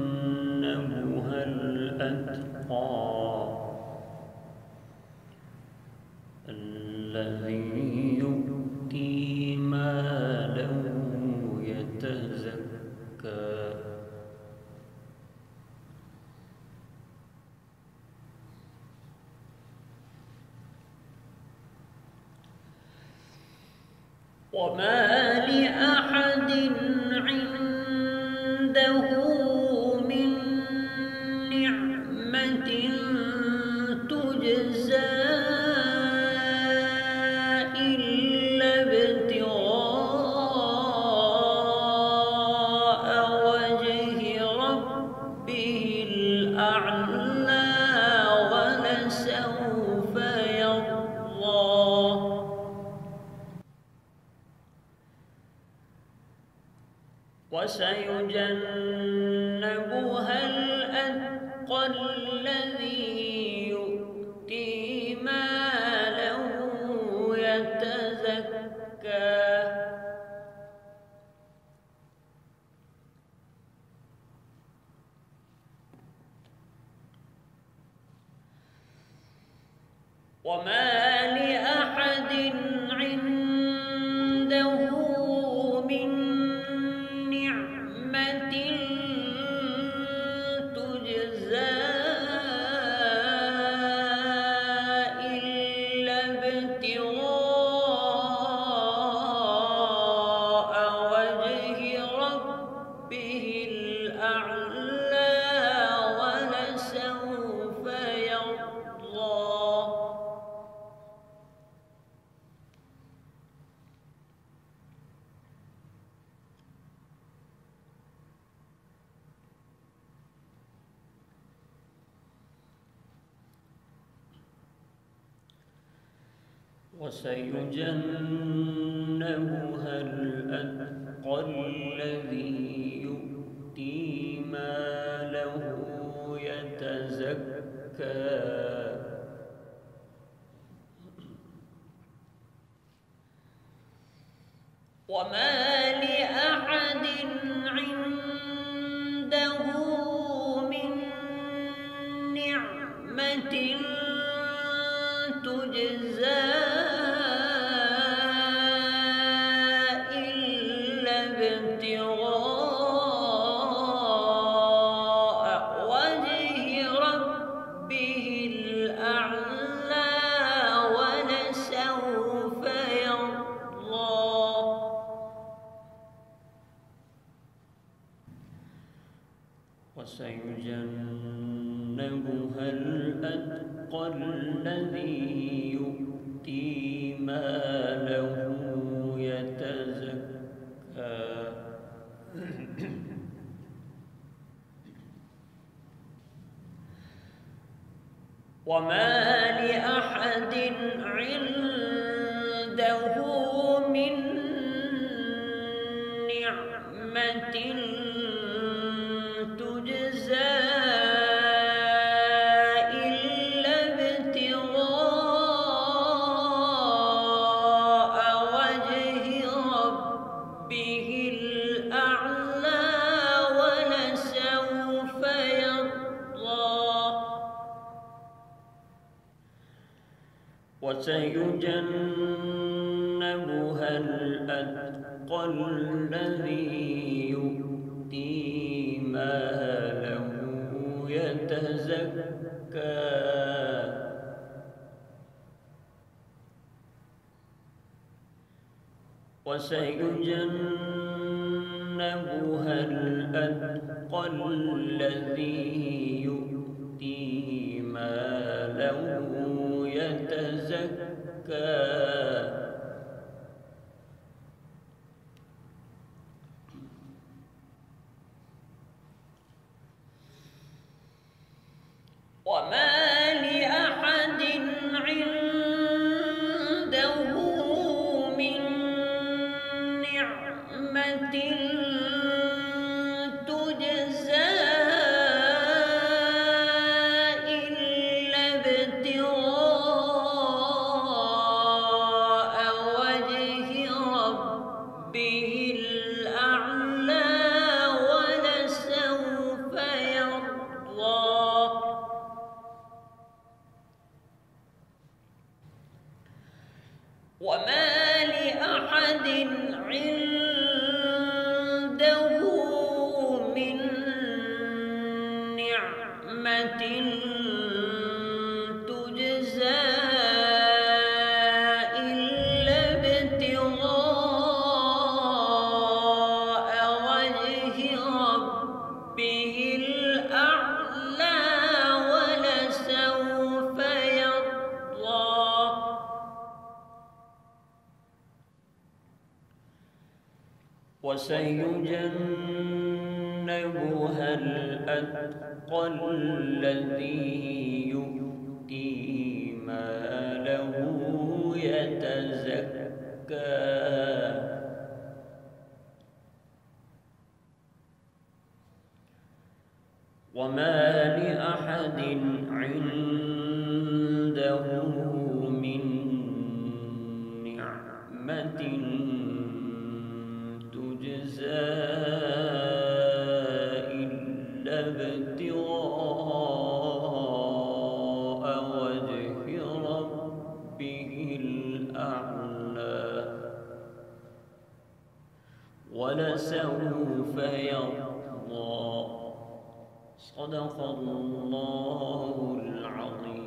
وسيجنبها الأتقى الذي يؤتي ماله يتزكى وما لأحد عنده من نعمة تجزى إلا ابتغاء وجه ربه الأعلى ولسوف يرضى وسيجنبها الأتقى الذي يؤتي ماله يتزكى وما لأحد عنده من نعمة تجزى إلا ابتغاء وجه ربه الأعلى ولسوف يرضى وسيجنبها الأتقى الذي يؤتي ماله يتزكى وما لأحد عنده من نعمة تجزى إلا ابتغاء وجه ربه الأعلى ولسوف يرضى وسيجنبها الأتقى الذي يؤتي ماله يتزكى وما لأحد عنده من نعمة تجزى إلا ابتغاء وجه ربه الأعلى ولسوف يرضى وسيجنبها الأتقى الذي يؤتي ماله يتزكى وسيجنبها الأتقى الذي يؤتي ماله يتزكى وما لأحد عنده من نعمة تجزى إلا ابتغاء وجه ربه الأعلى وسيجنبها الأتقى الذي يؤتي ماله يتزكى وما لأحد عنده من نعمة تجزى إلا ابتغاء وجه ربه الأعلى ولسوف يرضى. صدق الله العظيم.